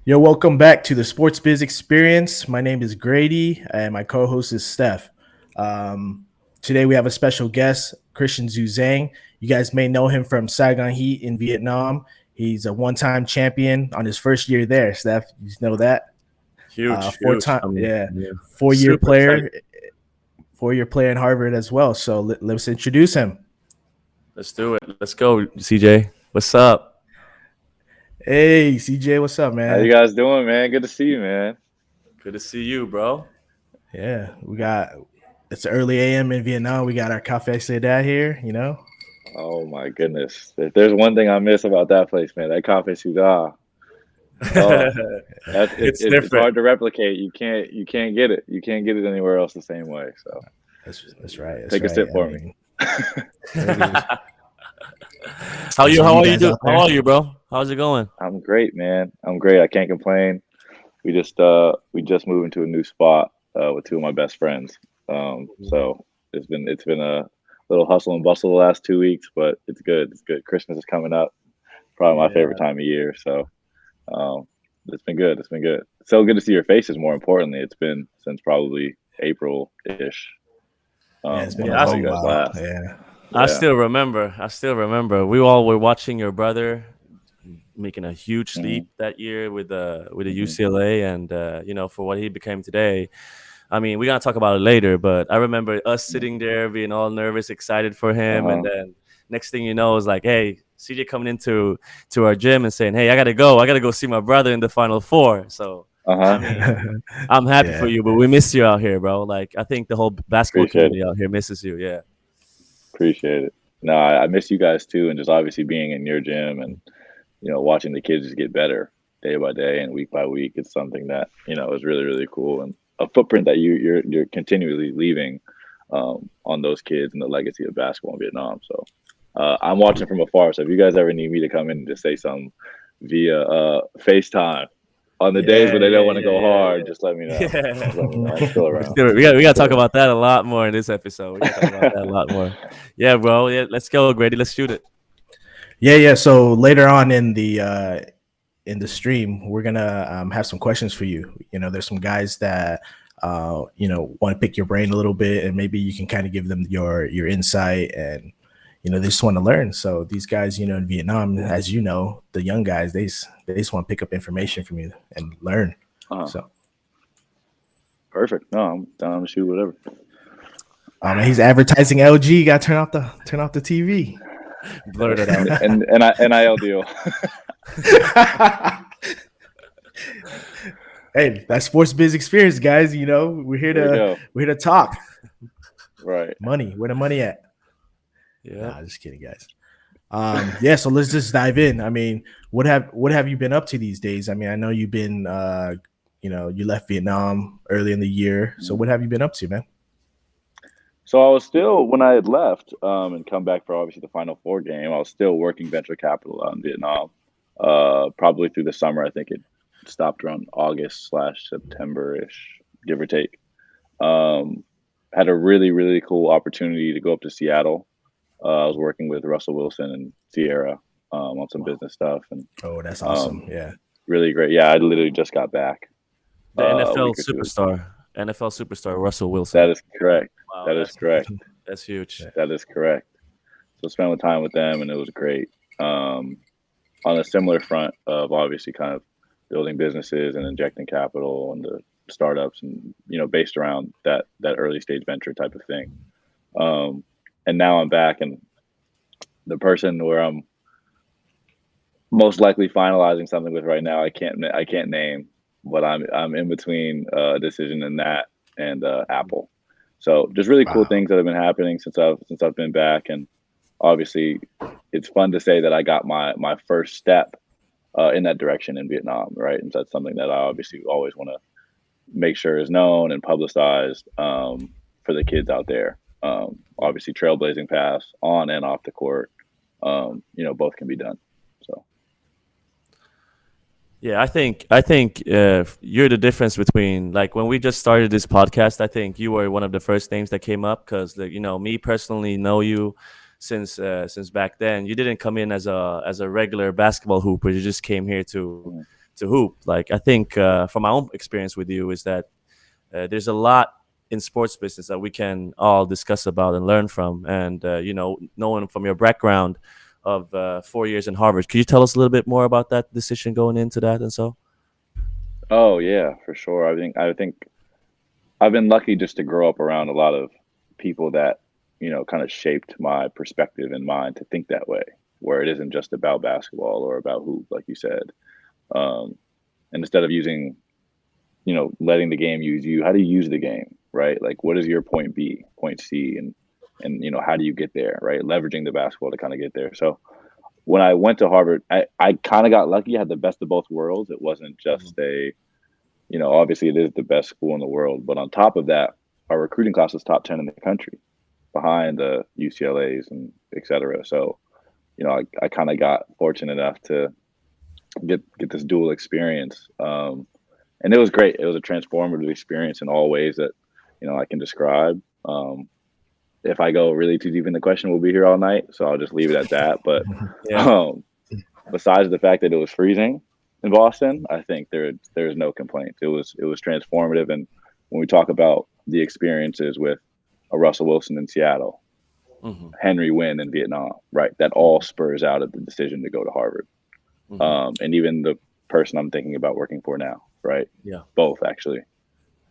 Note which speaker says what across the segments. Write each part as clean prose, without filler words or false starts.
Speaker 1: Yo, welcome back to the Sports Biz Experience. My name is Grady, and my co-host is Steph. Today we have a special guest, Christian Juzang. You guys may know him from Saigon Heat in Vietnam. He's a one-time champion on his first year there. Steph, you know that?
Speaker 2: Huge, huge.
Speaker 1: Four-time, yeah,
Speaker 2: Yeah,
Speaker 1: four-year
Speaker 2: super excited.
Speaker 1: player, four-year player in Harvard as well. So let's introduce him.
Speaker 2: Let's do it. Let's go, CJ. What's up?
Speaker 1: Hey, CJ, what's up,
Speaker 3: How you
Speaker 1: man?
Speaker 3: guys doing, man? Good to see you, man.
Speaker 2: Good to see you, bro.
Speaker 1: Yeah, it's early AM in Vietnam. We got our cafe sedad here.
Speaker 3: Oh my goodness. If there's one thing I miss about that place, man, that cafe ciudad. Oh, that's
Speaker 2: It's
Speaker 3: it's
Speaker 2: different.
Speaker 3: hard to replicate. You can't get it. You can't get it anywhere else the same way. So
Speaker 1: That's right. That's
Speaker 3: take a
Speaker 1: right.
Speaker 3: sip for me.
Speaker 1: Maybe
Speaker 2: How
Speaker 1: there's
Speaker 2: you?
Speaker 1: some of
Speaker 2: How
Speaker 1: you
Speaker 2: are you?
Speaker 1: guys out
Speaker 2: How
Speaker 1: there.
Speaker 2: are you, bro? How's it going?
Speaker 3: I'm great, man. I'm great. I can't complain. We just moved into a new spot with two of my best friends. So it's been a little hustle and bustle the last 2 weeks, but it's good. It's good. Christmas is coming up. Probably my
Speaker 2: Yeah,
Speaker 3: favorite time of year. So Um, it's been good. It's been good. So good to see your faces. More importantly, it's been since probably April ish.
Speaker 1: Yeah, it's been
Speaker 3: When
Speaker 1: a
Speaker 3: I
Speaker 2: yeah.
Speaker 3: saw
Speaker 1: long
Speaker 3: you guys
Speaker 1: while.
Speaker 3: last.
Speaker 1: Yeah.
Speaker 2: I
Speaker 3: Yeah.
Speaker 2: still remember. I still remember. We all were watching your brother making a huge
Speaker 3: Hmm.
Speaker 2: leap that year with the
Speaker 3: Hmm.
Speaker 2: UCLA, and for what he became today. I mean, we're gonna talk about it later, but I remember us sitting there being all nervous, excited for
Speaker 3: Uh
Speaker 2: him, and
Speaker 3: huh.
Speaker 2: then next thing you know, is like, hey, CJ coming into our gym and saying, hey, I gotta go see my brother in the Final Four. So
Speaker 3: Uh
Speaker 2: I
Speaker 3: huh.
Speaker 2: mean, I'm happy for
Speaker 1: Yeah.
Speaker 2: you, but we miss you out here, bro. Like I think the whole basketball
Speaker 3: Appreciate it.
Speaker 2: community out here misses you. Yeah,
Speaker 3: Appreciate it. No, I miss you guys too, and just obviously being in your gym and watching the kids just get better day by day and week by week. It's something that is really really cool and a footprint that you're continually leaving on those kids and the legacy of basketball in Vietnam. So I'm watching from afar. So if you guys ever need me to come in and just say something via FaceTime on the days
Speaker 2: yeah,
Speaker 3: when they don't
Speaker 2: yeah,
Speaker 3: want to
Speaker 2: yeah,
Speaker 3: go
Speaker 2: yeah,
Speaker 3: hard, just let me
Speaker 2: yeah.
Speaker 3: know.
Speaker 2: Yeah.
Speaker 3: Just let me know. I'm still
Speaker 2: For
Speaker 3: around.
Speaker 2: sure. We gotta
Speaker 3: Still
Speaker 2: talk about that a lot more in this episode. We gotta talk about that a lot more. Yeah, bro. Yeah, let's go, Grady. Let's shoot it.
Speaker 1: Yeah. So later on in the stream, we're gonna have some questions for you. There's some guys that want to pick your brain a little bit, and maybe you can kind of give them your insight, and they just want to learn. So these guys, in Vietnam, as you know, the young guys, they just want to pick up information from you and learn.
Speaker 3: uh
Speaker 1: So,
Speaker 3: Perfect. No, I'm down to shoot whatever.
Speaker 1: man, he's advertising LG. Got to turn off the TV.
Speaker 2: Blurt it out.
Speaker 3: And I NIL deal.
Speaker 1: Hey, that's sports biz experience, guys. We're here
Speaker 3: There you
Speaker 1: to
Speaker 3: go.
Speaker 1: we're here to talk
Speaker 3: Right.
Speaker 1: money. Where the money at?
Speaker 2: Yeah.
Speaker 1: Nah, just kidding, guys. Yeah, so let's just dive in. I mean, what have you been up to these days? I mean, I know you've been you left Vietnam early in the year. So what have you been up to, man?
Speaker 3: So I was still when I had left and come back for obviously the Final Four game. I was still working venture capital out in Vietnam. Probably through the summer. I think it stopped around August slash September ish, give or take. Um, had a really really cool opportunity to go up to Seattle. I was working with Russell Wilson and Sierra on some
Speaker 2: Wow.
Speaker 3: business stuff and
Speaker 1: Oh, that's awesome.
Speaker 3: um,
Speaker 1: Yeah.
Speaker 3: really great. Yeah, I literally just got back
Speaker 2: The
Speaker 3: a
Speaker 2: NFL
Speaker 3: week or 2
Speaker 2: superstar. NFL superstar Russell
Speaker 3: That
Speaker 2: Wilson.
Speaker 3: is correct.
Speaker 2: Wow,
Speaker 3: That is
Speaker 2: that's
Speaker 3: correct.
Speaker 2: that's huge.
Speaker 3: That is correct. So spent time with them, and it was great. Um, on a similar front of obviously kind of building businesses and injecting capital into startups, and based around that early stage venture type of thing. Um, and now I'm back, and the person where I'm most likely finalizing something with right now, I can't name, but I'm in between a decision in that and Apple. So just really cool
Speaker 1: Wow.
Speaker 3: things that have been happening since I've been back, and obviously it's fun to say that I got my first step in that direction in Vietnam, right? And so that's something that I obviously always want to make sure is known and publicized for the kids out there. Obviously, trailblazing paths on and off the court, both can be done. So
Speaker 2: Yeah, I think you're the difference between like when we just started this podcast. I think you were one of the first names that came up because me personally know you since back then. You didn't come in as a regular basketball hooper. You just came here to
Speaker 3: mhm.
Speaker 2: to hoop. Like I think from my own experience with you is that there's a lot in sports business that we can all discuss about and learn from. And knowing from your background of 4 years in Harvard, could you tell us a little bit more about that decision going into that and so?
Speaker 3: Oh yeah, for sure. I think I've been lucky just to grow up around a lot of people that, kind of shaped my perspective and mind to think that way, where it isn't just about basketball or about hoop, like you said. Um, and instead of using, letting the game use you, how do you use the game, right? Like, what is your point B, point C, and how do you get there, right? Leveraging the basketball to kind of get there. So when I went to Harvard, I kind of got lucky. I had the best of both worlds. It wasn't just obviously it is the best school in the world, but on top of that, our recruiting class was top 10 in the country, behind the UCLA's and et cetera. So, I kind of got fortunate enough to get this dual experience. And it was great. It was a transformative experience in all ways that, I can describe. If I go really too deep in the question, we'll be here all night. So I'll just leave it at that. But
Speaker 2: Yeah.
Speaker 3: besides the fact that it was freezing in Boston, I think there's no complaints. It was transformative. And when we talk about the experiences with a Russell Wilson in Seattle, Henry Wynn in Vietnam, right? That all spurs out of the decision to go to Harvard. And even the person I'm thinking about working for now, right?
Speaker 2: Yeah.
Speaker 3: Both actually.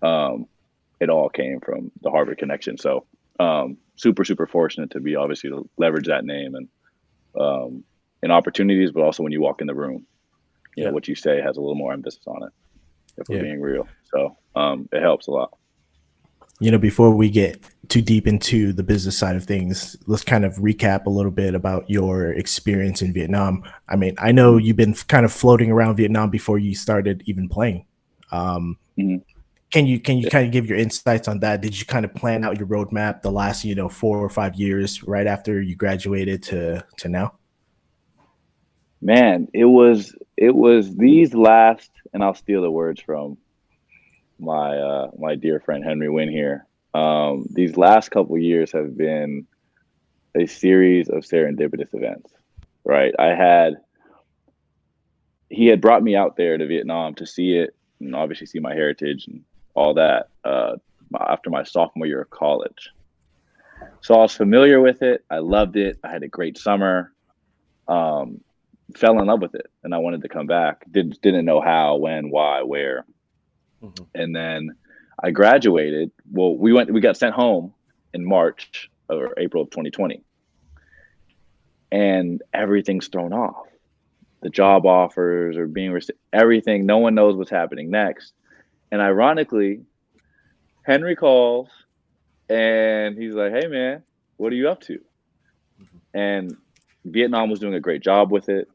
Speaker 3: It all came from the Harvard connection. So super, super fortunate to be obviously to leverage that name and in opportunities, but also when you walk in the room, what you say has a little more emphasis on it, if we're being real. So it helps a lot.
Speaker 1: Before we get too deep into the business side of things, let's kind of recap a little bit about your experience in Vietnam. I mean, I know you've been kind of floating around Vietnam before you started even playing. Can you kind of give your insights on that? Did you kind of plan out your roadmap the last 4 or 5 years right after you graduated to now?
Speaker 3: Man, it was these last, and I'll steal the words from my dear friend Henry Wynn here. These last couple of years have been a series of serendipitous events, right? He had brought me out there to Vietnam to see it and obviously see my heritage and all that after my sophomore year of college. So I was familiar with it. I loved it. I had a great summer. Fell in love with it, and I wanted to come back. Didn't know how, when, why, where. And then I graduated. Well, we got sent home in March or April of 2020, and everything's thrown off. The job offers are being everything. No one knows what's happening next. And ironically, Henry calls and he's like, "Hey man, what are you up to?" And Vietnam was doing a great job with it.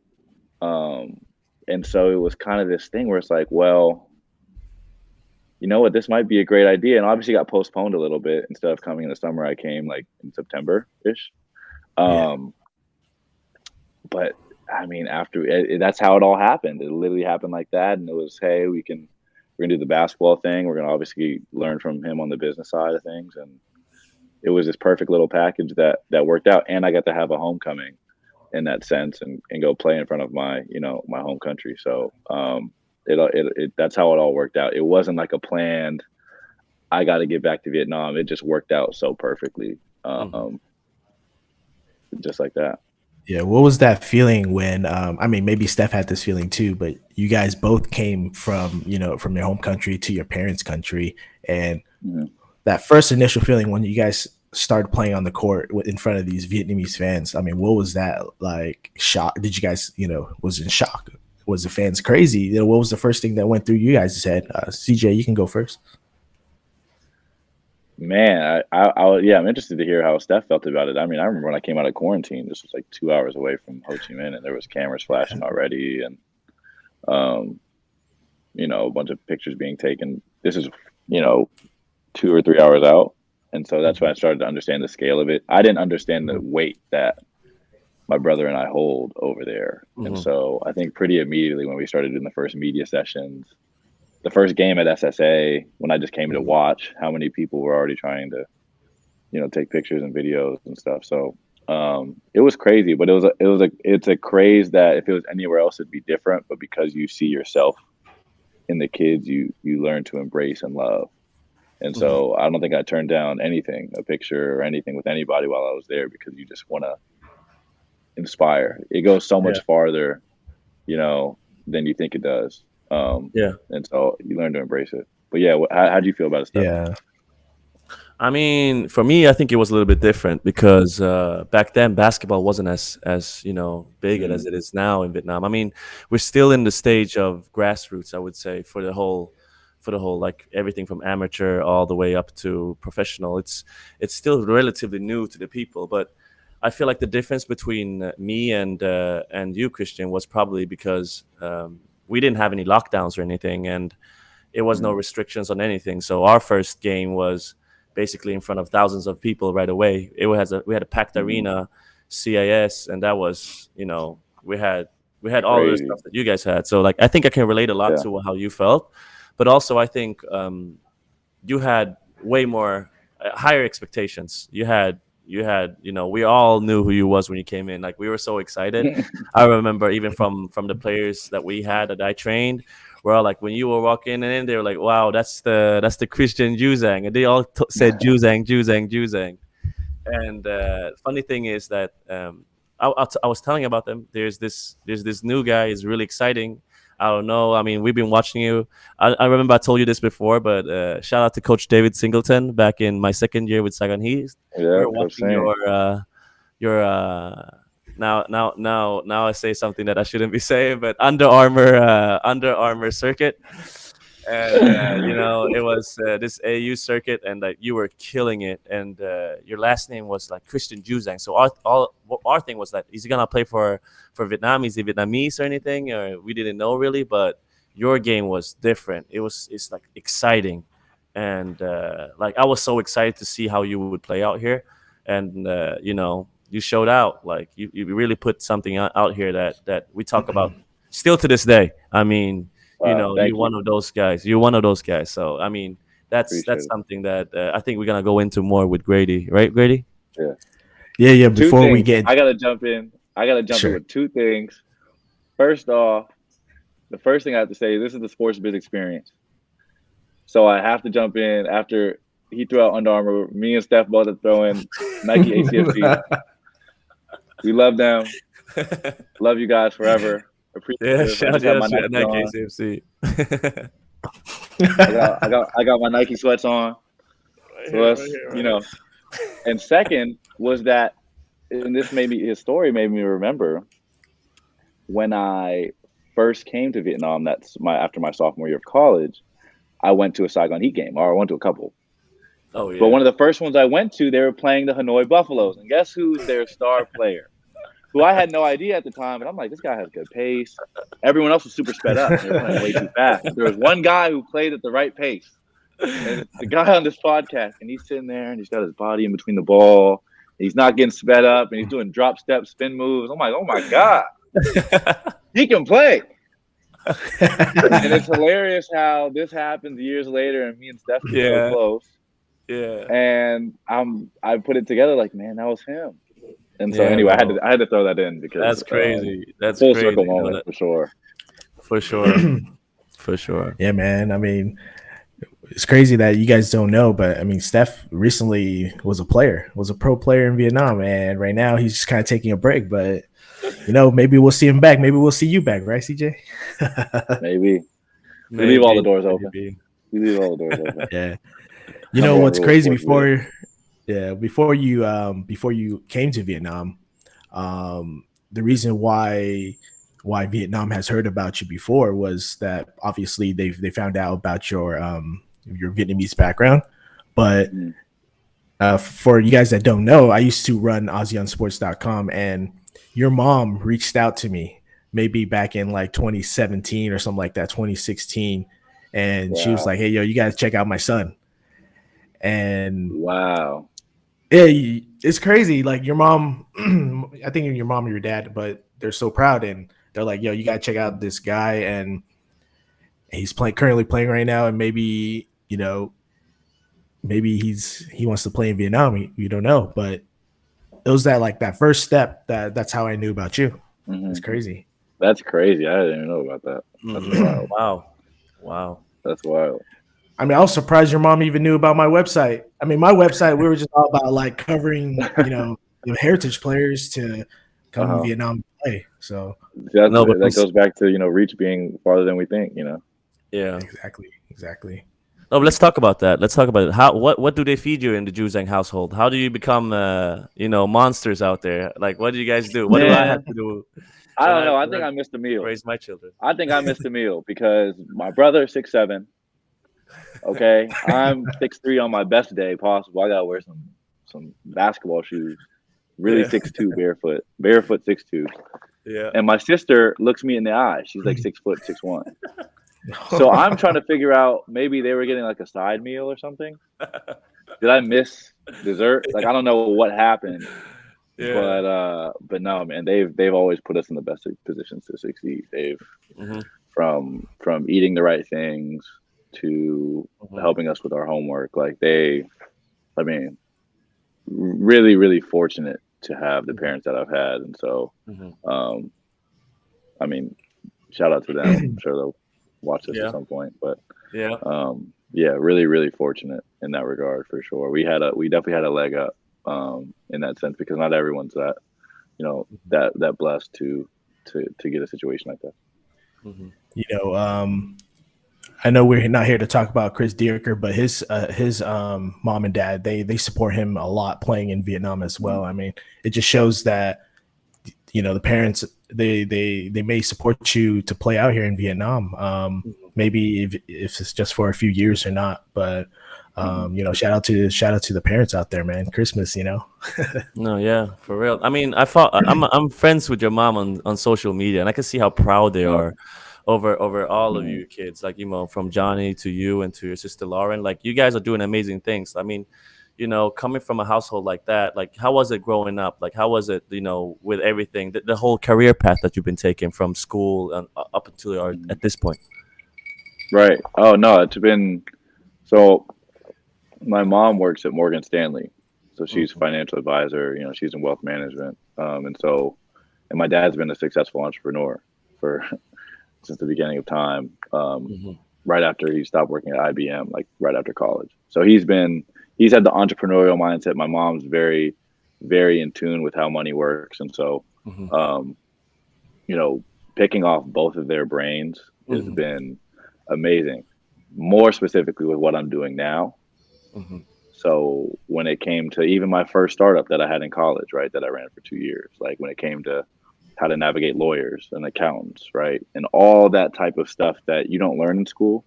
Speaker 3: And so it was kind of this thing where it's like, well, you know what, this might be a great idea. And obviously got postponed a little bit. Instead of coming in the summer, I came like in September-ish. But I mean, that's how it all happened. It literally happened like that. And it was, hey, we're going to do the basketball thing. We're going to obviously learn from him on the business side of things. And it was this perfect little package that worked out. And I got to have a homecoming in that sense and go play in front of my home country. So that's how it all worked out. It wasn't like a planned, I got to get back to Vietnam. It just worked out so perfectly. Just like that.
Speaker 1: Yeah. What was that feeling when, I mean, maybe Steph had this feeling too, but you guys both came from your home country to your parents' country. And that first initial feeling when you guys started playing on the court in front of these Vietnamese fans, I mean, what was that like? Shock? Did you guys, was in shock? Was the fans crazy? What was the first thing that went through you guys' head? CJ, you can go first.
Speaker 3: Man, I'm interested to hear how Steph felt about it. I mean, I remember when I came out of quarantine, this was like 2 hours away from Ho Chi Minh, and there was cameras flashing already, and a bunch of pictures being taken. This is 2 or 3 hours out, and so that's when I started to understand the scale of it. I didn't understand the weight that my brother and I hold over there, and so I think pretty immediately when we started doing the first media sessions. The first game at SSA, when I just came to watch, how many people were already trying to, take pictures and videos and stuff. So It was crazy, but it's a craze that if it was anywhere else, it'd be different. But because you see yourself in the kids, you learn to embrace and love. And so I don't think I turned down anything, a picture or anything with anybody while I was there, because you just want to inspire. It goes so
Speaker 2: Yeah.
Speaker 3: much farther, than you think it does.
Speaker 2: Yeah.
Speaker 3: And so you learn to embrace it. But yeah, how do you feel about it, Steph?
Speaker 1: Yeah.
Speaker 2: I mean, for me, I think it was a little bit different because back then basketball wasn't as big as it is now in Vietnam. I mean, we're still in the stage of grassroots, I would say, for the whole like everything from amateur all the way up to professional. It's still relatively new to the people, but I feel like the difference between me and you, Christian, was probably because we didn't have any lockdowns or anything, and it was no restrictions on anything. So our first game was basically in front of thousands of people right away. We had a packed arena, CIS, and that was we had all of the
Speaker 3: Crazy.
Speaker 2: stuff that you guys had. So like I think I can relate a lot
Speaker 3: Yeah.
Speaker 2: to how you felt, but also I think you had way more higher expectations. You had we all knew who you was when you came in. Like we were so excited. I remember even from the players that we had that I trained, we're all like, when you were walking in, they were like, wow, that's the Christian Juzang, and they all said Juzang, Juzang, Juzang. And funny thing is that I was telling about them. There's this new guy. Is really exciting. I don't know. I mean, we've been watching you. I remember I told you this before, but shout out to Coach David Singleton back in my second year with Saigon Heat. We
Speaker 3: Yeah,
Speaker 2: were
Speaker 3: Coach
Speaker 2: watching
Speaker 3: Sam.
Speaker 2: your now I say something that I shouldn't be saying, but Under Armour circuit. And it was this AU circuit, and like you were killing it, and your last name was like Christian Juzang. So our thing was that, is he gonna play for Vietnam? Is he Vietnamese or anything? Or we didn't know really, but your game was different. It's like exciting, and like I was so excited to see how you would play out here, and you showed out. Like you really put something out here that we talk about still to this day. I mean,
Speaker 3: Thank
Speaker 2: you're one
Speaker 3: you.
Speaker 2: of those guys. You're one of those guys. So I mean, that's
Speaker 3: Appreciate it.
Speaker 2: something that I think we're gonna go into more with Grady, right, Grady?
Speaker 3: Yeah.
Speaker 1: Yeah.
Speaker 3: Two
Speaker 1: Before we
Speaker 3: things.
Speaker 1: get
Speaker 3: I gotta jump in.
Speaker 1: Sure.
Speaker 3: With two things. First off, the first thing I have to say, this is the sports biz experience. So I have to jump in after he threw out Under Armour. Me and Steph both are throwing Nike ACFC. We love them. Love you guys forever. Appreciate
Speaker 2: Yeah,
Speaker 3: it. I
Speaker 2: shout
Speaker 3: just have
Speaker 2: out
Speaker 3: my
Speaker 2: to
Speaker 3: Nike
Speaker 2: Nike
Speaker 3: on.
Speaker 2: ACFC.
Speaker 3: I got my Nike sweats on. So that's And second was that, and his story made me remember when I first came to Vietnam. After my sophomore year of college, I went to a Saigon Heat game, or I went to a couple.
Speaker 2: Oh yeah.
Speaker 3: But one of the first ones I went to, they were playing the Hanoi Buffaloes, and guess who's their star player? Who I had no idea at the time, but I'm like, this guy has good pace. Everyone else was super sped up. They were playing way too fast. But there was one guy who played at the right pace. And it's the guy on this podcast, and he's sitting there, and he's got his body in between the ball. He's not getting sped up, and he's doing drop step spin moves. I'm like, oh my God, he can play. And it's hilarious how this happens years later, and me and Steph get so close.
Speaker 2: Yeah.
Speaker 3: And I put it together like, man, that was him. And so anyway, I had to throw that in because
Speaker 2: that's crazy. That's
Speaker 3: full
Speaker 2: crazy.
Speaker 3: circle moment for sure.
Speaker 2: For sure. For sure.
Speaker 1: Yeah, man. I mean, it's crazy that you guys don't know, but I mean, Steph recently was a pro player in Vietnam, and right now he's just kind of taking a break. But maybe we'll see him back. Maybe we'll see you back, right, CJ?
Speaker 3: Maybe. We leave all the doors open. We leave all the doors open.
Speaker 1: Yeah. You know what's crazy before you came to Vietnam, the reason why Vietnam has heard about you before was that obviously they found out about your Vietnamese background. But for you guys that don't know, I used to run ASEANsports.com, and your mom reached out to me maybe back in like 2017 or something like that, 2016, and she was like, hey, yo, you guys check out my son. And
Speaker 3: wow,
Speaker 1: yeah, it's crazy. Like your mom, I think your mom or your dad, but they're so proud, and they're like, yo, you gotta check out this guy, and he's currently playing right now, and maybe maybe he wants to play in Vietnam. You don't know, but it was that first step that's how I knew about you.
Speaker 3: Mm-hmm.
Speaker 1: It's crazy.
Speaker 3: That's crazy. I didn't even know about that. That's wild.
Speaker 2: Wow.
Speaker 3: That's wild.
Speaker 1: I mean, I was surprised your mom even knew about my website. I mean, my website, we were just all about like covering, heritage players to come to Vietnam to play. So
Speaker 3: that goes back to, reach being farther than we think,
Speaker 2: Yeah.
Speaker 1: Exactly.
Speaker 2: No, but let's talk about that. Let's talk about it. What do they feed you in the Juzang household? How do you become monsters out there? Like, what do you guys do? What do I have to do?
Speaker 3: I don't know. I think I missed a meal.
Speaker 2: Raise my children.
Speaker 3: I think I missed a meal because my brother is 6'7". Okay, I'm 6'3" on my best day possible. I gotta wear some basketball shoes. Really 6'2", barefoot 6'2".
Speaker 2: Yeah.
Speaker 3: And my sister looks me in the eye. She's like 6 foot 6'1". So I'm trying to figure out, maybe they were getting like a side meal or something. Did I miss dessert? Like, I don't know what happened. Yeah. But no, man, they've always put us in the best positions to succeed. They've from eating the right things to helping us with our homework. Like, really, really fortunate to have the parents that I've had. And so, shout out to them. I'm sure they'll watch this at some point, but really, really fortunate in that regard for sure. We definitely had a leg up in that sense, because not everyone's that blessed to get a situation like that.
Speaker 1: I know we're not here to talk about Chris Dierker, but his mom and dad, they support him a lot playing in Vietnam as well. I mean, it just shows that the parents, they may support you to play out here in Vietnam. Maybe if it's just for a few years or not, but shout out to the parents out there, man. Christmas,
Speaker 2: No, yeah, for real. I mean, I'm friends with your mom on social media, and I can see how proud they are over all of you kids, like, from Johnny to you and to your sister Lauren. Like, you guys are doing amazing things. I mean, coming from a household like that, like, how was it growing up? Like, how was it, with everything, the whole career path that you've been taking from school and up until at this point?
Speaker 3: Right. Oh no, it's been, so my mom works at Morgan Stanley, so she's a financial advisor. She's in wealth management, and my dad's been a successful entrepreneur since the beginning of time. Right after he stopped working at IBM, like right after college. So he's had the entrepreneurial mindset. My mom's very, very in tune with how money works, and so picking off both of their brains has been amazing. More specifically with what I'm doing now. So when it came to even my first startup that I had in college, right, that I ran for 2 years, like when it came to how to navigate lawyers and accountants, right, and all that type of stuff that you don't learn in school,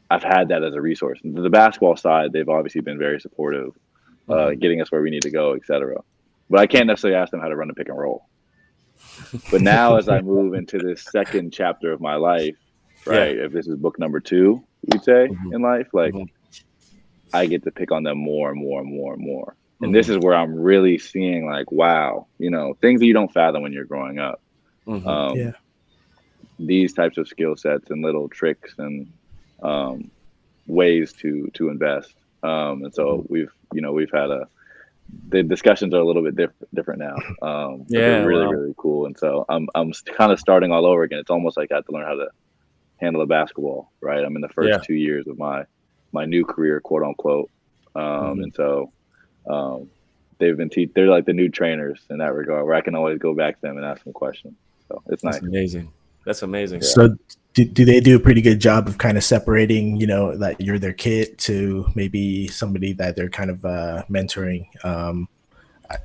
Speaker 3: I've had that as a resource. And the basketball side, they've obviously been very supportive, getting us where we need to go, etc. But I can't necessarily ask them how to run a pick and roll. But now, as I move into this second chapter of my life, right, if this is book number 2, you'd say, in life, like, I get to pick on them more and more and more and more. And this is where I'm really seeing, like, wow, things that you don't fathom when you're growing up. These types of skill sets and little tricks and ways to invest. And so we've had the discussions are a little bit different now. They're really, really cool. And so I'm kind of starting all over again. It's almost like I have to learn how to handle a basketball, right? I'm in the first 2 years of my new career, quote unquote. And so they've been they're like the new trainers in that regard, where I can always go back to them and ask them questions. So it's nice.
Speaker 2: That's amazing.
Speaker 1: So do they do a pretty good job of kind of separating, that you're their kid to maybe somebody that they're kind of mentoring?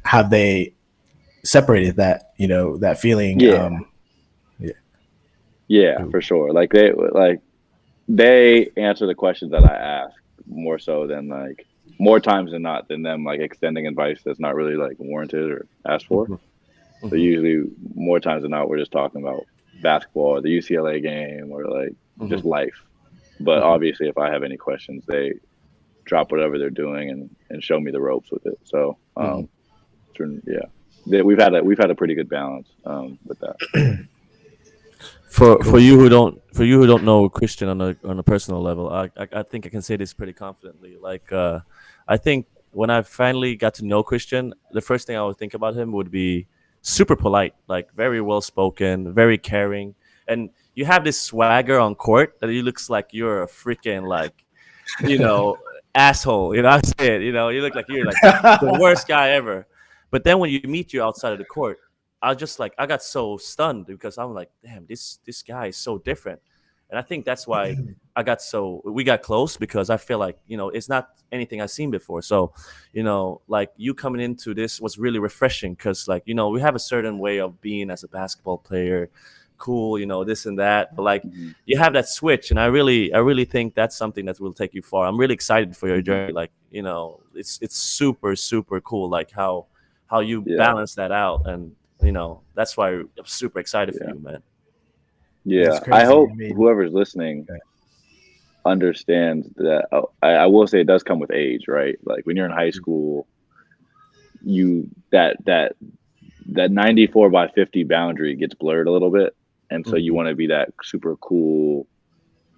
Speaker 1: Have they separated that, that feeling?
Speaker 3: Yeah, for sure. Like they answer the questions that I ask more so than, like, more times than not, than them like extending advice that's not really like warranted or asked for. So usually more times than not, we're just talking about basketball or the UCLA game or like just life. But obviously if I have any questions, they drop whatever they're doing and show me the ropes with it. So we've had a pretty good balance with that.
Speaker 2: For you who don't know Christian on a personal level, I think I can say this pretty confidently. Like, I think when I finally got to know Christian, the first thing I would think about him would be super polite, like very well spoken, very caring, and you have this swagger on court that he looks like you're a freaking like, you know, asshole. You know, I say it. You know, you look like you're like the worst guy ever. But then when you meet you outside of the court, I got so stunned because I'm like, damn, this guy is so different. And I think that's why we got close, because I feel like, you know, it's not anything I've seen before. So, you know, like you coming into this was really refreshing, because like, you know, we have a certain way of being as a basketball player, cool, you know, this and that, but like you have that switch, and I really think that's something that will take you far. I'm really excited for your journey. Like, you know, it's super cool, like how you balance that out, and you know, that's why I'm super excited for you, man.
Speaker 3: Yeah,
Speaker 1: crazy.
Speaker 3: I hope whoever's listening understands that. I will say it does come with age, right? Like when you're in high school, you that 94/50 boundary gets blurred a little bit, and so you want to be that super cool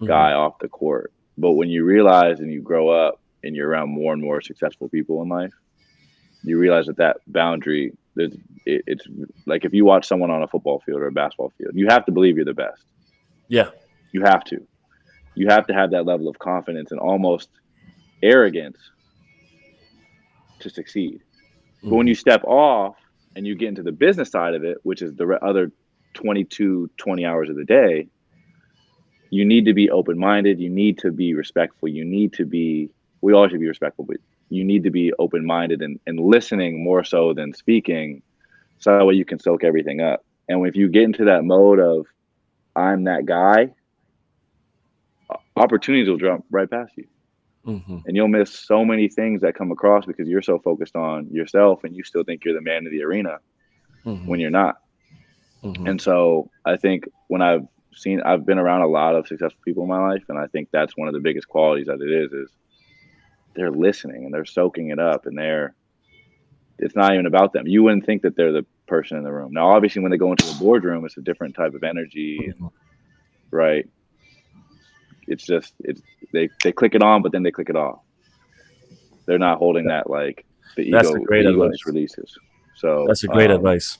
Speaker 3: guy off the court. But when you realize and you grow up and you're around more and more successful people in life, you realize that boundary, it's like if you watch someone on a football field or a basketball field, you have to believe you're the best.
Speaker 2: Yeah.
Speaker 3: You have to have that level of confidence and almost arrogance to succeed. But when you step off and you get into the business side of it, which is the other 20 hours of the day, you need to be open-minded. You need to be respectful. We all should be respectful, but you need to be open-minded and listening more so than speaking, so that way you can soak everything up. And if you get into that mode of, I'm that guy, opportunities will jump right past you. And you'll miss so many things that come across because you're so focused on yourself and you still think you're the man of the arena when you're not. And so I think when I've been around a lot of successful people in my life, and I think that's one of the biggest qualities that it is they're listening and they're soaking it up, and it's not even about them. You wouldn't think that they're the person in the room. Now, obviously, when they go into the boardroom, it's a different type of energy, right? They click it on, but then they click it off. They're not holding that, like the ego just releases. So
Speaker 2: that's a great advice.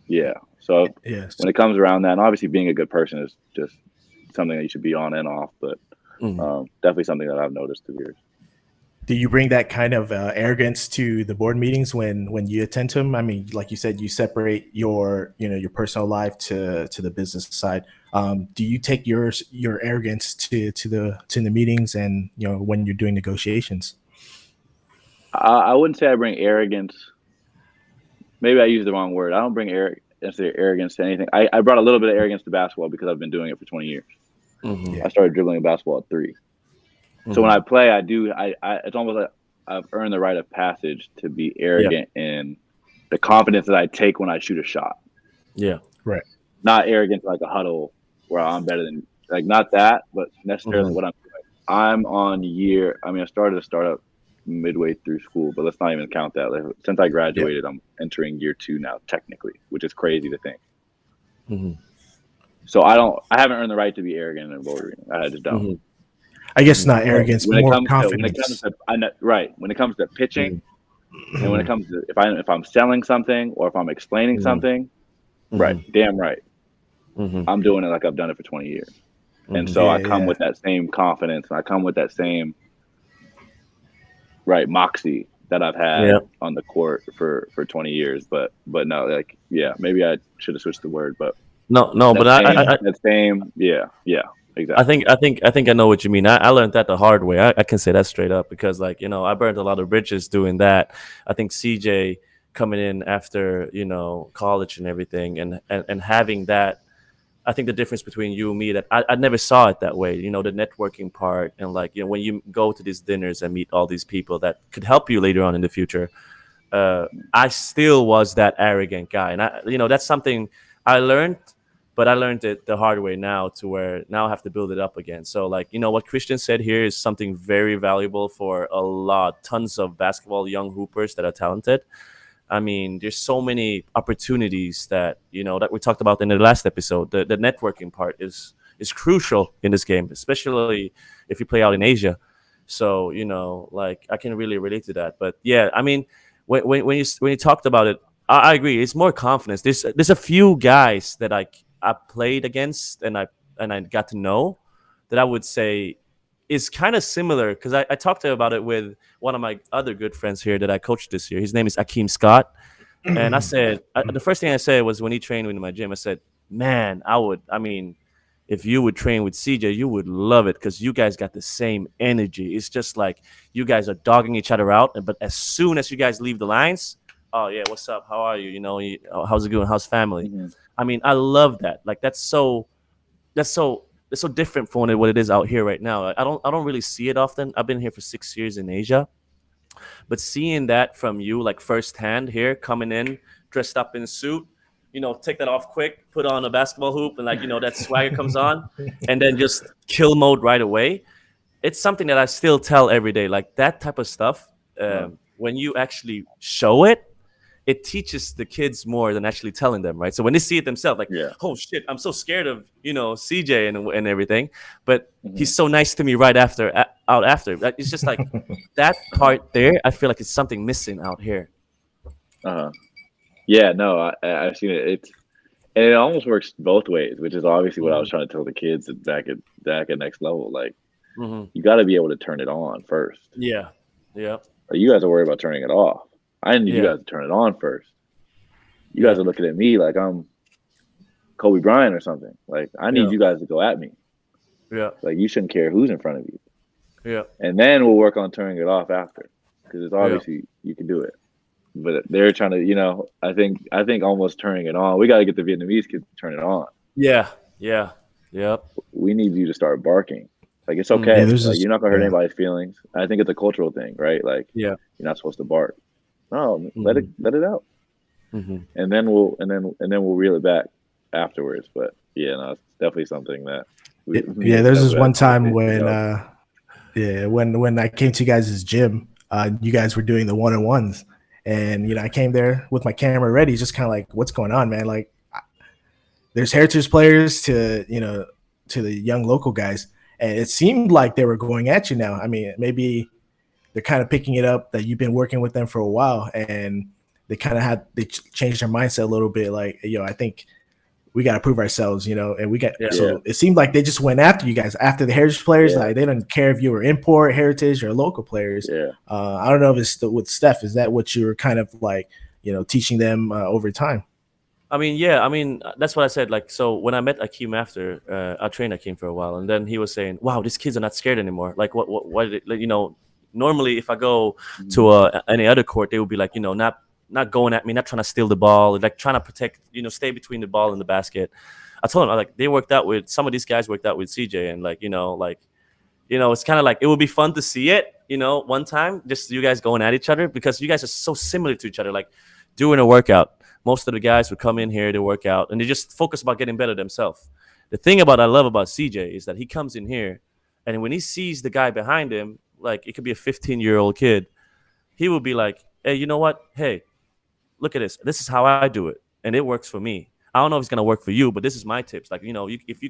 Speaker 3: Yeah. So when it comes around that, and obviously being a good person is just something that you should be on and off, but definitely something that I've noticed through years.
Speaker 1: Do you bring that kind of arrogance to the board meetings when you attend to them? I mean, like you said, you separate your personal life to the business side. Do you take your arrogance to the meetings and when you're doing negotiations?
Speaker 3: I wouldn't say I bring arrogance. Maybe I used the wrong word. I don't bring arrogance to anything. I brought a little bit of arrogance to basketball because I've been doing it for 20 years. I started dribbling a basketball at 3. So when I play, it's almost like I've earned the rite of passage to be arrogant in the confidence that I take when I shoot a shot.
Speaker 1: Yeah. Right.
Speaker 3: Not arrogant like a huddle where I'm better than, like, not that, but necessarily what I'm doing. I'm on I started a startup midway through school, but let's not even count that. Like, since I graduated, I'm entering year 2 now, technically, which is crazy to think. So I haven't earned the right to be arrogant in a board meeting. I just don't.
Speaker 1: I guess not arrogance, but more confidence.
Speaker 3: When it comes to pitching, and when it comes to if I'm selling something or if I'm explaining something, damn right, I'm doing it like I've done it for 20 years, and so I come with that same confidence, and I come with that same moxie that I've had on the court for 20 years. But no, like, maybe I should have switched the word, but
Speaker 2: no, but
Speaker 3: that same, exactly.
Speaker 2: I think I know what you mean. I learned that the hard way. I can say that straight up because, like, I burned a lot of bridges doing that. I think CJ coming in after, college and everything and having that, I think the difference between you and me that I never saw it that way, the networking part and, like, when you go to these dinners and meet all these people that could help you later on in the future. I still was that arrogant guy. And that's something I learned, but I learned it the hard way now to where now I have to build it up again. So, like, what Christian said here is something very valuable for tons of basketball young hoopers that are talented. I mean, there's so many opportunities that, that we talked about in the last episode. The networking part is crucial in this game, especially if you play out in Asia. So like I can really relate to that. But yeah, I mean, when you talked about it, I agree. It's more confidence. There's a few guys that I played against and I got to know that I would say is kind of similar, because I talked about it with one of my other good friends here that I coached this year. His name is Akeem Scott. And I said, the first thing I said was, when he trained in my gym, I said, man, I mean, if you would train with CJ, you would love it, because you guys got the same energy. It's just like you guys are dogging each other out. But as soon as you guys leave the lines, oh, yeah, what's up? How are you? How's it going? How's family?
Speaker 3: Mm-hmm.
Speaker 2: I mean, I love that. Like, that's so different from what it is out here right now. I don't really see it often. I've been here for 6 years in Asia. But seeing that from you, like firsthand here, coming in dressed up in a suit, take that off quick, put on a basketball hoop, and that swagger comes on, and then just kill mode right away. It's something that I still tell every day. Like that type of stuff, when you actually show it, it teaches the kids more than actually telling them, right? So when they see it themselves, like,
Speaker 3: Yeah.
Speaker 2: oh shit, I'm so scared of CJ and everything, but
Speaker 3: Mm-hmm.
Speaker 2: he's so nice to me right after out after. It's just like that part there. I feel like it's something missing out here.
Speaker 3: Yeah, no, I've seen it. And it almost works both ways, which is obviously what I was trying to tell the kids back at Next Level. Like, you got to be able to turn it on first.
Speaker 2: Yeah.
Speaker 3: Like, you guys are worried about turning it off. I need you guys to turn it on first. You guys are looking at me like I'm Kobe Bryant or something. Like, I need you guys to go at me.
Speaker 2: Yeah.
Speaker 3: Like, you shouldn't care who's in front of you.
Speaker 2: Yeah.
Speaker 3: And then we'll work on turning it off after, because it's obviously you can do it. But they're trying to, I think almost turning it on. We got to get the Vietnamese kids to turn it on.
Speaker 2: Yeah. Yep.
Speaker 3: We need you to start barking. Like, it's okay.
Speaker 1: Yeah,
Speaker 3: like, you're not gonna hurt anybody's feelings. I think it's a cultural thing, right? Like, you're not supposed to bark. No, let it out. And then we'll reel it back afterwards. But yeah, no, it's definitely something that.
Speaker 1: There's this one time when when I came to you guys' gym, you guys were doing the 1-on-1s, and I came there with my camera ready, just kind of like, what's going on, man? Like, there's heritage players to to the young local guys, and it seemed like they were going at you now. I mean, maybe they're kind of picking it up that you've been working with them for a while, and they kind of changed their mindset a little bit. Like, I think we got to prove ourselves, and we got. So it seemed like they just went after you guys, after the heritage players. Like, they didn't care if you were import, heritage, or local players. I don't know if it's with Steph. Is that what you were kind of like, teaching them over time?
Speaker 2: I mean, that's what I said. Like, so when I met Akeem after, I trained Akeem for a while, and then he was saying, "Wow, these kids are not scared anymore." Like, what did it, normally if I go to any other court, they would be like, not going at me, not trying to steal the ball, like trying to protect, stay between the ball and the basket. I told him, like, some of these guys worked out with CJ, and it's kind of like, it would be fun to see it, one time, just you guys going at each other, because you guys are so similar to each other. Like, doing a workout, most of the guys would come in here to work out, and they just focus about getting better themselves. The thing I love about CJ is that he comes in here, and when he sees the guy behind him, like, it could be a 15-year-old kid, he will be like, hey, you know what? Hey, look at this. This is how I do it, and it works for me. I don't know if it's gonna work for you, but this is my tips. Like, if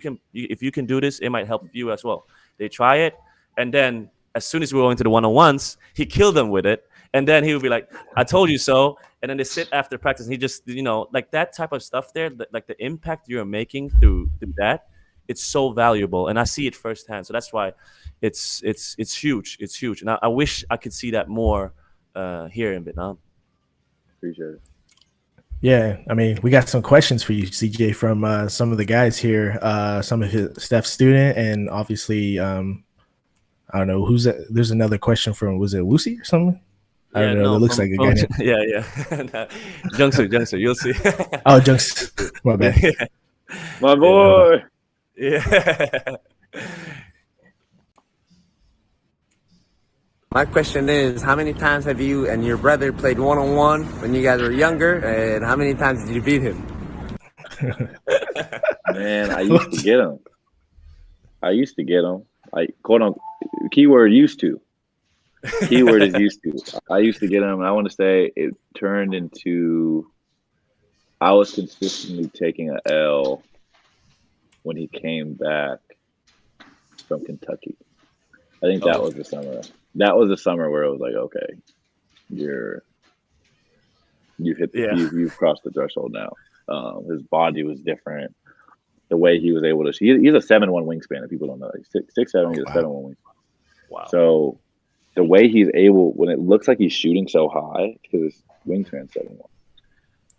Speaker 2: you can do this, it might help you as well. They try it, and then as soon as we go into the 1-on-1s, he killed them with it, and then he would be like, "I told you so." And then they sit after practice, and he just, like, that type of stuff there, like the impact you're making through that, it's so valuable, and I see it firsthand. So that's why it's huge. It's huge, and I wish I could see that more here in Vietnam.
Speaker 3: Appreciate it.
Speaker 1: Yeah, I mean, we got some questions for you, CJ, from some of the guys here. Some of Steph's student, and obviously, I don't know who's that. There's another question from, was it Lucy or something? I don't know. It looks like a guy.
Speaker 2: Yeah. Jungsu, you'll see.
Speaker 1: Oh, Jungsu, my bad.
Speaker 3: My boy.
Speaker 2: Yeah.
Speaker 4: My question is, how many times have you and your brother played 1-on-1 when you guys were younger, and how many times did you beat him?
Speaker 3: Man, I used to get him. I quote unquote, keyword used to. Keyword is used to. I used to get him, and I want to say it turned into, I was consistently taking an L when he came back from Kentucky. I think that was the summer. That was the summer where it was like, okay, you've crossed the threshold now. His body was different. The way he was able to, he's a 7'1" wingspan. If people don't know, like 6'7", he's a 7'1" wingspan.
Speaker 2: Wow.
Speaker 3: So the way he's able, when it looks like he's shooting so high, because his wingspan's 7'1",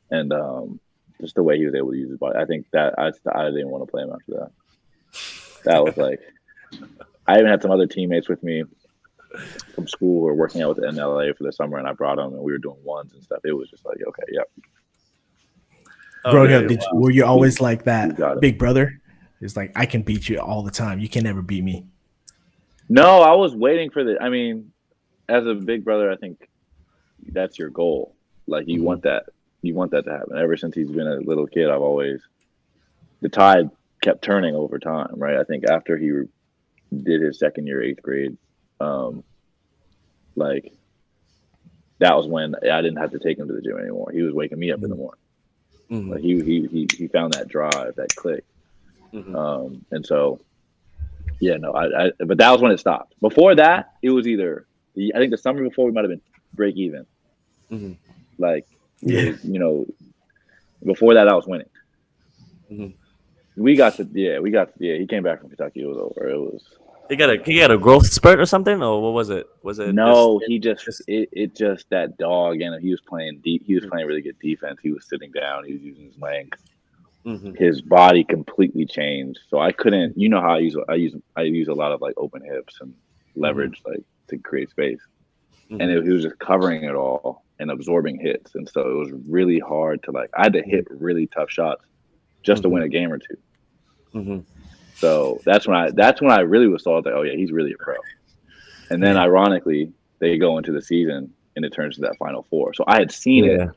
Speaker 3: and just the way he was able to use his body, I think that I didn't want to play him after that. That was like, I even had some other teammates with me from school who were working out with in LA for the summer, and I brought them, and we were doing ones and stuff. It was just like, okay, yep.
Speaker 1: Growing up, were you always like that big brother? It's like, I can beat you all the time. You can never beat me.
Speaker 3: No, I was waiting for I mean, as a big brother, I think that's your goal. Like, you want that. You want that to happen. Ever since he's been a little kid, the tide kept turning over time, right? I think after he did his second year, 8th grade, like, that was when I didn't have to take him to the gym anymore. He was waking me up in the morning. Like, he found that drive, that click. And so, yeah, no, but that was when it stopped. Before that, it was either, I think the summer before, we might have been break even. Like, you know, before that, I was winning. He came back from Kentucky. It was over. It was.
Speaker 2: He got a growth spurt or something, or what was it? Was it?
Speaker 3: No, it just that dog, and he was playing deep. He was playing really good defense. He was sitting down. He was using his length. His body completely changed. So I couldn't. You know how I use a lot of like open hips and leverage like to create space, and he was just covering it all and absorbing hits, and so it was really hard to like. I had to hit really tough shots just to win a game or two. So that's when I really was thought that, oh yeah, he's really a pro. And then ironically, they go into the season and it turns to that Final Four. So I had seen it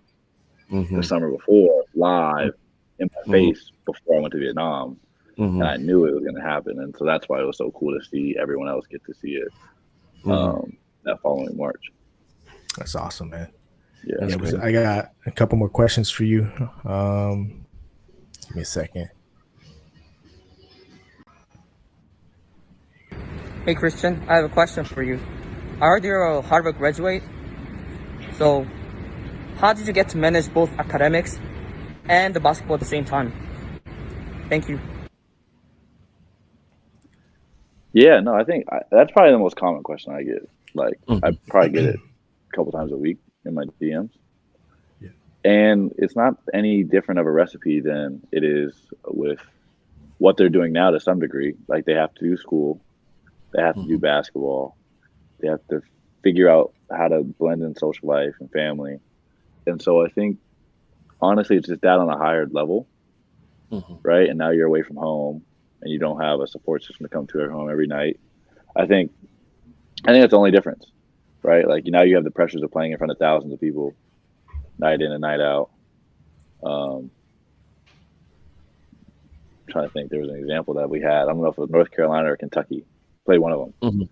Speaker 3: the summer before live in my face before I went to Vietnam, and I knew it was going to happen. And so that's why it was so cool to see everyone else get to see it that following March.
Speaker 1: That's awesome, man.
Speaker 3: Yeah,
Speaker 1: I got a couple more questions for you. Give me a second.
Speaker 5: Hey Christian, I have a question for you. I heard you're a Harvard graduate. So, how did you get to manage both academics and the basketball at the same time? Thank you.
Speaker 3: Yeah, no, I think that's probably the most common question I get. Like, I probably get it a couple times a week in my DMs. Yeah. And it's not any different of a recipe than it is with what they're doing now to some degree. Like, they have to do school. They have to do basketball. They have to figure out how to blend in social life and family. And so I think, honestly, it's just that on a higher level, right? And now you're away from home and you don't have a support system to come to your home every night. I think that's the only difference, right? Like, now you have the pressures of playing in front of thousands of people, night in and night out. I'm trying to think. There was an example that we had. I don't know if it was North Carolina or Kentucky. Played one of them.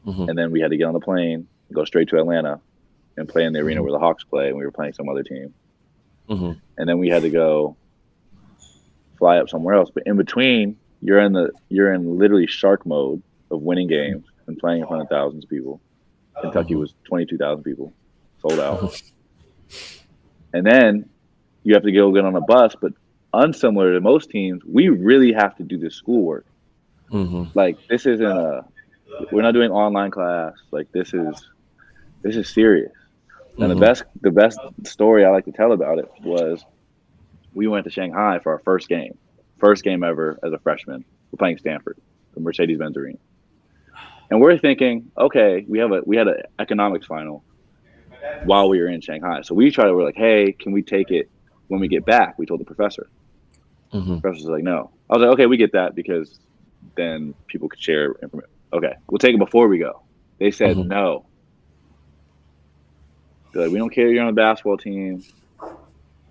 Speaker 3: And then we had to get on the plane, go straight to Atlanta, and play in the arena where the Hawks play, and we were playing some other team. And then we had to go fly up somewhere else. But in between, you're in literally shark mode of winning games and playing in front of thousands of people. Kentucky was 22,000 people, sold out. And then you have to go get on a bus, but unsimilar to most teams, we really have to do this schoolwork. Like, this isn't we're not doing online class. Like, this is serious. And the best story I like to tell about it was we went to Shanghai for our first game ever as a freshman. We're playing Stanford, the Mercedes-Benz Arena. And we're thinking, okay, we had an economics final while we were in Shanghai. So we're like, hey, can we take it when we get back? We told the professor. The professor was like, no. I was like, okay, we get that, because then people could share information. Okay, we'll take it before we go. They said no. They're like, we don't care, you're on the basketball team.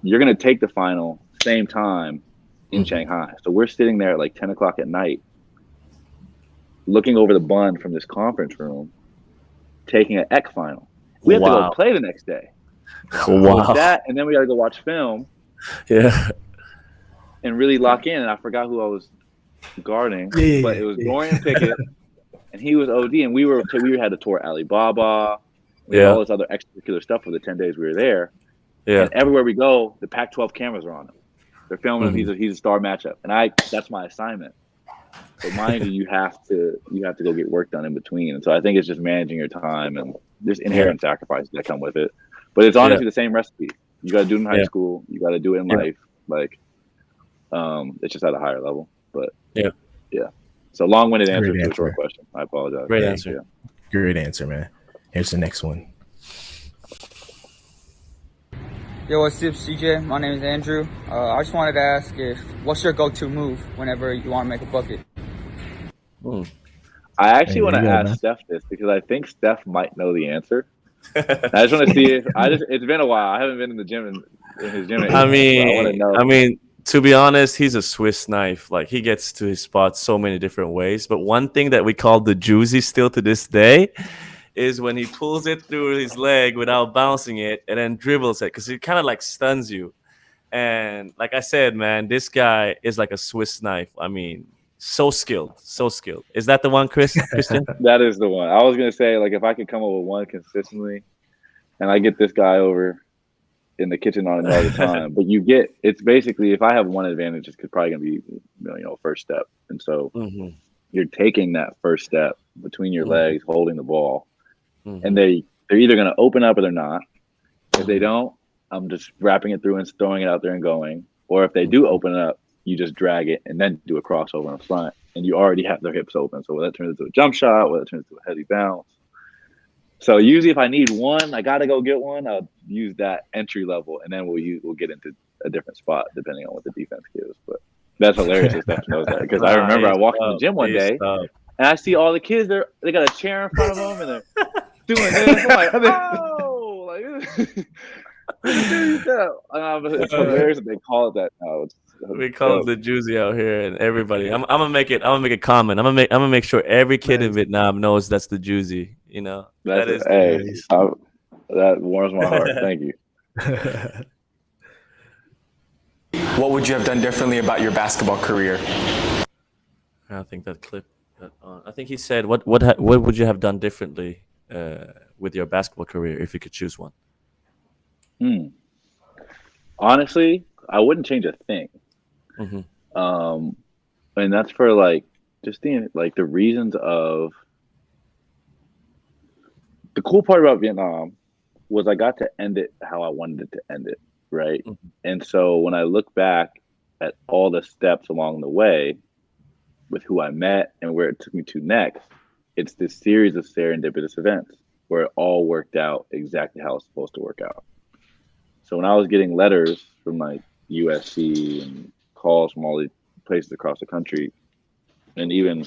Speaker 3: You're going to take the final same time in Shanghai. So we're sitting there at like 10 o'clock at night, looking over the bun from this conference room, taking an EC final. We have to go play the next day.
Speaker 2: Wow.
Speaker 3: That, and then we got to go watch film.
Speaker 2: Yeah. And
Speaker 3: really lock in. And I forgot who I was guarding, but it was Dorian Pickett and he was OD, and we had to tour Alibaba. We had all this other extracurricular stuff for the 10 days we were there.
Speaker 2: Yeah.
Speaker 3: And everywhere we go, the Pac-12 cameras are on him. They're filming him. He's a star matchup, and that's my assignment. But mind you, you have to go get work done in between. And so I think it's just managing your time, and there's inherent sacrifices that come with it. But it's honestly the same recipe. You got to do it in high school. You got to do it in life. Like, it's just at a higher level. But yeah. So long-winded answer to a short question. I apologize.
Speaker 2: Great answer.
Speaker 3: Yeah.
Speaker 1: Great answer, man. Here's the next one.
Speaker 5: Yo, what's up, CJ? My name is Andrew. I just wanted to ask what's your go-to move whenever you want to make a bucket?
Speaker 3: I actually want to ask Steph this because I think Steph might know the answer. I just want to see if it's been a while. I haven't been in the gym in his gym.
Speaker 2: I mean, to be honest, he's a Swiss knife. Like, he gets to his spot so many different ways. But one thing that we call the juicy still to this day is when he pulls it through his leg without bouncing it and then dribbles it, because it kind of like stuns you. And like I said, man, this guy is like a Swiss knife. I mean, so skilled. Is that the one, Christian?
Speaker 3: That is the one. I was going to say, like, if I could come up with one consistently, and I get this guy over in the kitchen on it all the time, but it's basically, if I have one advantage, it's probably going to be, first step. And so you're taking that first step between your legs, holding the ball, and they're either going to open up or they're not. If they don't, I'm just wrapping it through and throwing it out there and going. Or if they do open it up, you just drag it and then do a crossover in front, and you already have their hips open. So whether that turns into a jump shot, whether it turns into a heavy bounce. So usually if I need one, I got to go get one, I'll use that entry level, and then we'll get into a different spot depending on what the defense gives. But that's hilarious if Steph knows that, because I remember I walked in the gym one day and I see all the kids, they got a chair in front of them and they're doing this. I'm like, oh, like it's hilarious that they call it that now.
Speaker 2: We call it the juicy out here, and everybody. I'm gonna make a comment. I'm gonna make sure every kid in Vietnam knows that's the juicy.
Speaker 3: That warms my heart. Thank you.
Speaker 6: What would you have done differently about your basketball career?
Speaker 2: I think that clip. I think he said, "What would you have done differently with your basketball career if you could choose one?"
Speaker 3: Honestly, I wouldn't change a thing. And that's for like just the reasons of. The cool part about Vietnam was I got to end it how I wanted it to end it, right? And so when I look back at all the steps along the way with who I met and where it took me to next, it's this series of serendipitous events where it all worked out exactly how it's supposed to work out. So when I was getting letters from like USC and calls from all these places across the country, and even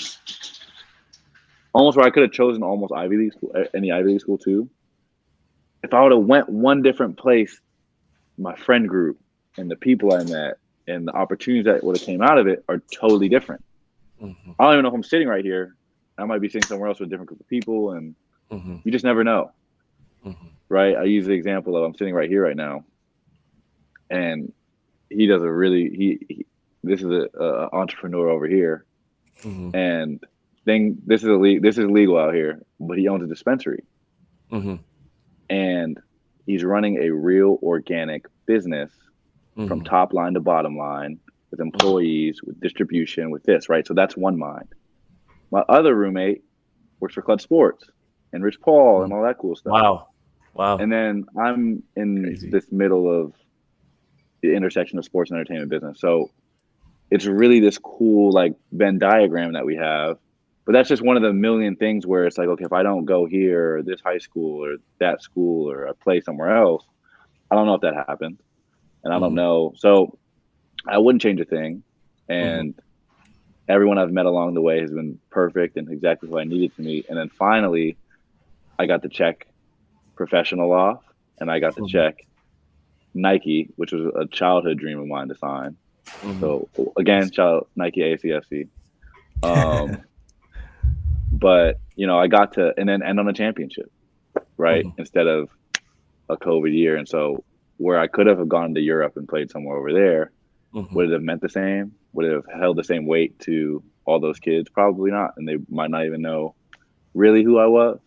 Speaker 3: almost where I could have chosen almost Ivy League school, any Ivy League school too. If I would have went one different place, my friend group and the people I met and the opportunities that would have came out of it are totally different. I don't even know if I'm sitting right here. I might be sitting somewhere else with a different group of people, and you just never know, right? I use the example of I'm sitting right here right now, and he does this is a entrepreneur over here, and this is legal out here, but he owns a dispensary, and he's running a real organic business from top line to bottom line, with employees, with distribution, with this, right? So that's one mind. My other roommate works for Clutch Sports and Rich Paul and all that cool stuff.
Speaker 2: Wow.
Speaker 3: And then I'm in this middle of the intersection of sports and entertainment business. So it's really this cool like Venn diagram that we have. But that's just one of the million things where it's like, okay, if I don't go here or this high school or that school or I play somewhere else, I don't know if that happened. And I don't know. So I wouldn't change a thing. And everyone I've met along the way has been perfect and exactly who I needed to meet. And then finally, I got to check professional off, and I got to check Nike, which was a childhood dream of mine to sign. So again, shout out Nike ACFC. But I got to and then end on a championship, right? Instead of a COVID year. And so where I could have gone to Europe and played somewhere over there, would it have meant the same? Would it have held the same weight to all those kids? Probably not. And they might not even know really who I was.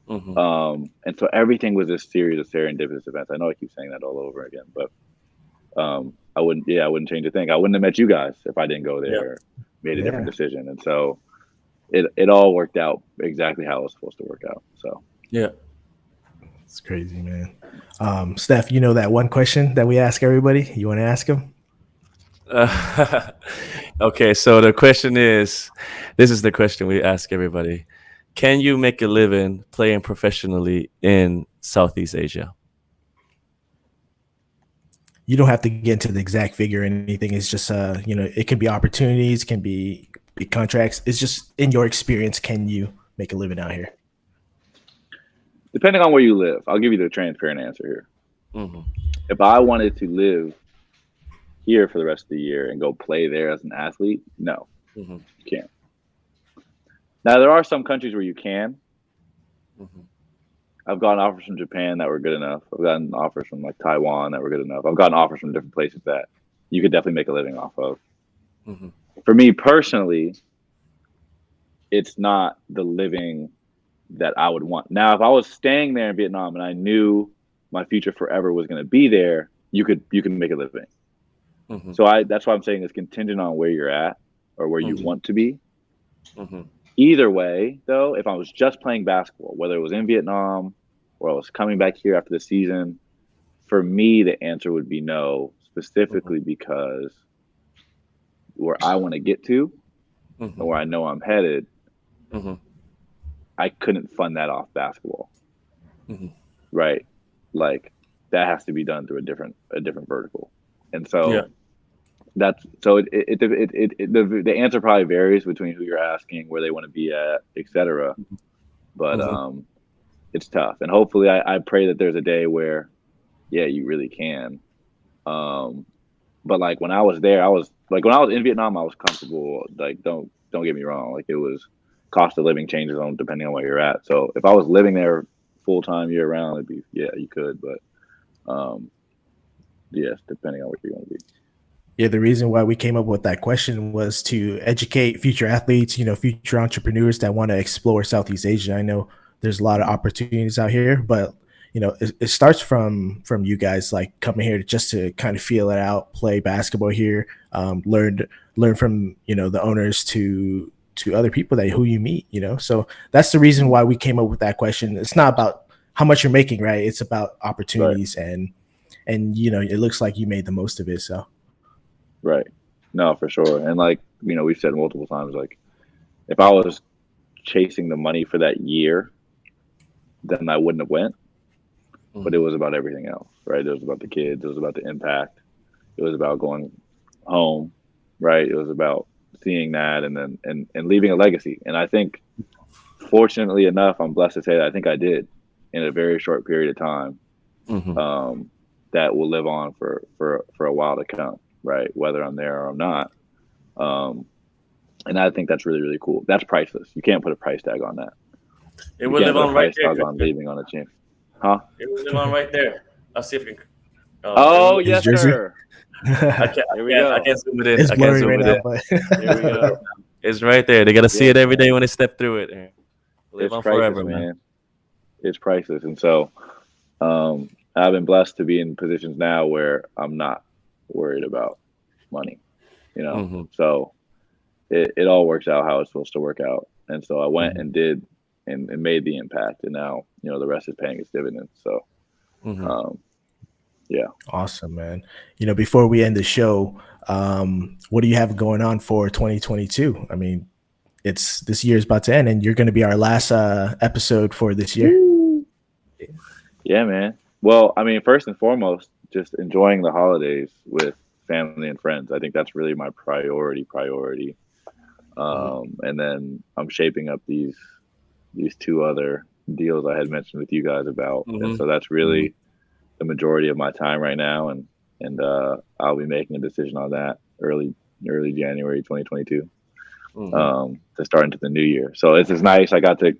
Speaker 2: Mm-hmm.
Speaker 3: And so everything was this series of serendipitous events. I know I keep saying that all over again, but I wouldn't change a thing. I wouldn't have met you guys if I didn't go
Speaker 2: Yeah.
Speaker 3: there, made a
Speaker 1: Yeah.
Speaker 3: different decision. And so it all worked out exactly how it was supposed to work out. So
Speaker 2: Yeah.
Speaker 1: It's crazy, man. Steph, you know that one question that we ask everybody? You want to ask him?
Speaker 2: Okay, so the question is, this is the question we ask everybody. Can you make a living playing professionally in Southeast Asia?
Speaker 1: You don't have to get into the exact figure or anything. It's just, it can be opportunities, can be contracts. It's just in your experience, can you make a living out here?
Speaker 3: depending on where you live, I'll give you the transparent answer here.
Speaker 2: Mm-hmm.
Speaker 3: If I wanted to live here for the rest of the year and go play there as an athlete, no,
Speaker 2: Mm-hmm.
Speaker 3: you can't. Now there are some countries where you can.
Speaker 2: Mm-hmm.
Speaker 3: I've gotten offers from Japan that were good enough. I've gotten offers from like Taiwan that were good enough. I've gotten offers from different places that you could definitely make a living off of.
Speaker 2: Mm-hmm.
Speaker 3: For me personally, it's not the living that I would want. Now, if I was staying there in Vietnam and I knew my future forever was going to be there, you can make a living.
Speaker 2: Mm-hmm.
Speaker 3: So that's why I'm saying it's contingent on where you're at or where you
Speaker 2: Mhm.
Speaker 3: want to be.
Speaker 2: Mm-hmm.
Speaker 3: Either way, though, if I was just playing basketball, whether it was in Vietnam or I was coming back here after the season, for me, the answer would be no, specifically because where I want to get to
Speaker 2: Mm-hmm.
Speaker 3: and where I know I'm headed,
Speaker 2: Mm-hmm.
Speaker 3: I couldn't fund that off basketball.
Speaker 2: Mm-hmm.
Speaker 3: Right? Like that has to be done through a different vertical. And so
Speaker 2: Yeah.
Speaker 3: that's so the answer probably varies between who you're asking, where they want to be at, etc. But
Speaker 2: Mhm.
Speaker 3: it's tough. And hopefully I pray that there's a day where yeah, you really can. But like when I was there, when I was in Vietnam, I was comfortable. Like don't get me wrong. Like it was cost of living changes on depending on where you're at. So if I was living there full time year round, it'd be yeah, you could, but yes, depending on where you want to be.
Speaker 1: Yeah, the reason why we came up with that question was to educate future athletes, future entrepreneurs that want to explore Southeast Asia. I know there's a lot of opportunities out here, but it starts from you guys like coming here just to kind of feel it out, play basketball here, learn from the owners to other people that who you meet. So that's the reason why we came up with that question. It's not about how much you're making, right? It's about opportunities, and it looks like you made the most of it. So.
Speaker 3: Right. No, for sure. And like, we've said multiple times, like if I was chasing the money for that year, then I wouldn't have went. But it was about everything else, right? It was about the kids. It was about the impact. It was about going home, right? It was about seeing that and then and leaving a legacy. And I think, fortunately enough, I'm blessed to say that I think I did in a very short period of time.
Speaker 2: Mm-hmm.
Speaker 3: That will live on for a while to come, right? Whether I'm there or I'm not. And I think that's really, really cool. That's priceless. You can't put a price tag on that.
Speaker 2: It will live on right there.
Speaker 3: On leaving on a chance. Huh?
Speaker 2: It will live on right there. I'll see if we can.
Speaker 3: Oh, yes, sir.
Speaker 2: Here we go. I can't zoom it in.
Speaker 1: It's
Speaker 2: I can't
Speaker 1: blurry
Speaker 2: zoom
Speaker 1: right
Speaker 2: it
Speaker 1: now,
Speaker 2: in.
Speaker 1: but
Speaker 3: Here we go.
Speaker 2: It's right there. They got to see it every day when they step through it. Live
Speaker 3: it's
Speaker 2: on
Speaker 3: priceless,
Speaker 2: forever, man.
Speaker 3: It's priceless. And so I've been blessed to be in positions now where I'm not worried about money,
Speaker 2: Mm-hmm.
Speaker 3: So it all works out how it's supposed to work out. And so I went and did and made the impact. And now, the rest is paying its dividends. So, yeah.
Speaker 1: Awesome, man. Before we end the show, what do you have going on for 2022? I mean, this year is about to end and you're going to be our last episode for this year.
Speaker 3: Yeah, man. Well, I mean, first and foremost, just enjoying the holidays with family and friends. I think that's really my priority. And then I'm shaping up these two other deals I had mentioned with you guys about. And so that's really the majority of my time right now. And I'll be making a decision on that early January 2022 to start into the new year. So it's nice. I got to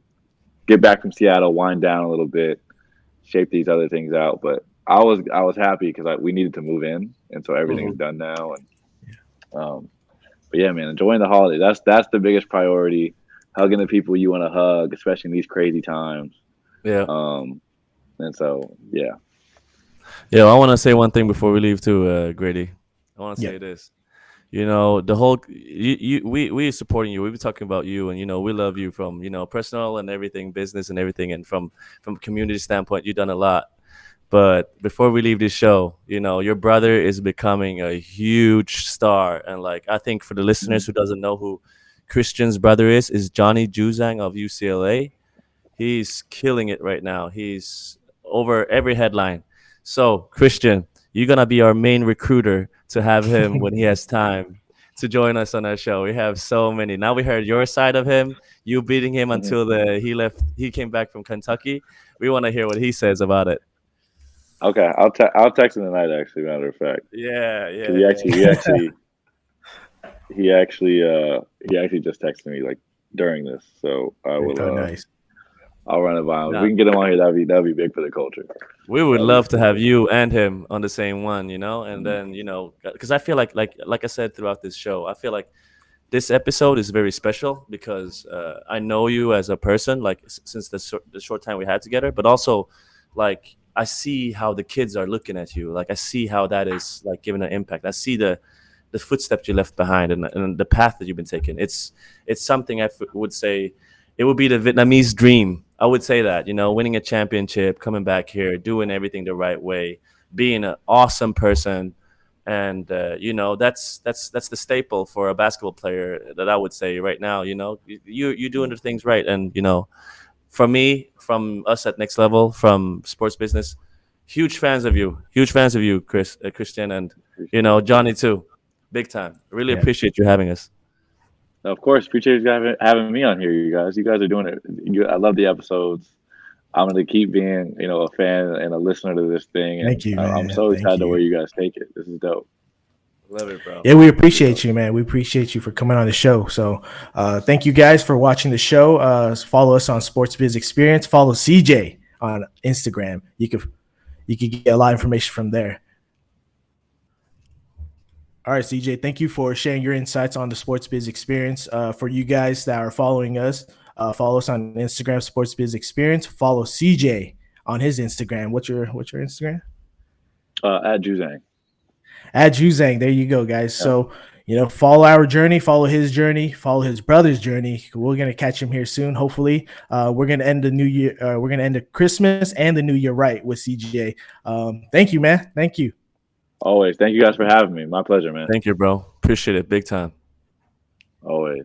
Speaker 3: get back from Seattle, wind down a little bit, shape these other things out. But I was happy because we needed to move in, and so everything's done now. And but yeah, man, enjoying the holiday. That's the biggest priority. hugging the people you want to hug, especially in these crazy times.
Speaker 2: Yeah.
Speaker 3: And so, yeah.
Speaker 2: Yeah, I want to say one thing before we leave too, Grady. I want to say
Speaker 1: Yeah.
Speaker 2: this. You know, the whole we supporting you. We be talking about you, and we love you from personal and everything, business and everything, and from community standpoint, you've done a lot. But before we leave this show, your brother is becoming a huge star, and like I think for the listeners who doesn't know who Christian's brother is Johnny Juzang of UCLA. He's killing it right now. He's over every headline. So, Christian, you're going to be our main recruiter to have him when he has time to join us on our show. We have so many. Now we heard your side of him, you beating him
Speaker 3: Mhm.
Speaker 2: until he came back from Kentucky. We want to hear what he says about it.
Speaker 3: Okay, I'll text him tonight. Actually, matter of fact,
Speaker 2: Yeah,
Speaker 3: because
Speaker 2: yeah.
Speaker 3: he actually just texted me like during this, so I will.
Speaker 1: Oh, nice.
Speaker 3: I'll run it by him. If
Speaker 2: Yeah.
Speaker 3: we can get him on here, that'd be big for the culture.
Speaker 2: We would
Speaker 3: That'd be
Speaker 2: love to
Speaker 3: sick.
Speaker 2: have you and him on the same one, and
Speaker 3: Mhm.
Speaker 2: then because I feel like I said throughout this show, I feel like this episode is very special because I know you as a person, like since the short time we had together, but also like I see how the kids are looking at you. Like I see how that is like giving an impact. I see the footsteps you left behind and the path that you've been taking. It's something would say it would be the Vietnamese dream. I would say that, winning a championship, coming back here, doing everything the right way, being an awesome person, and that's the staple for a basketball player that I would say right now. You're doing the things right, and from me, from us at Next Level, from Sports Business, huge fans of you, Christian, and Johnny too, big time. Really
Speaker 1: Yeah.
Speaker 2: appreciate you having us.
Speaker 3: Of course, appreciate you having me on here, you guys. You guys are doing it. I love the episodes. I'm gonna keep being, a fan and a listener to this thing, and
Speaker 1: Thank you,
Speaker 3: I'm
Speaker 1: man.
Speaker 3: so
Speaker 1: Thank
Speaker 3: excited to
Speaker 1: you.
Speaker 3: where you guys take it. This is dope.
Speaker 2: Love it, bro.
Speaker 1: Yeah, we appreciate you, man. We appreciate you for coming on the show. So thank you guys for watching the show. Follow us on Sports Biz Experience. Follow CJ on Instagram. You could get a lot of information from there. All right, CJ, thank you for sharing your insights on the Sports Biz Experience. For you guys that are following us, follow us on Instagram, Sports Biz Experience. Follow CJ on his Instagram. What's your Instagram?
Speaker 3: At Juzang.
Speaker 1: At Juzang. There you go, guys.
Speaker 3: Yeah.
Speaker 1: So, follow our journey, follow his journey, follow his brother's journey. We're going to catch him here soon, hopefully. We're going to end the new year. We're going to end the Christmas and the new year right with CJ. Thank you, man. Thank you.
Speaker 3: Always. Thank you guys for having me. My pleasure, man.
Speaker 2: Thank you, bro. Appreciate it big time.
Speaker 3: Always.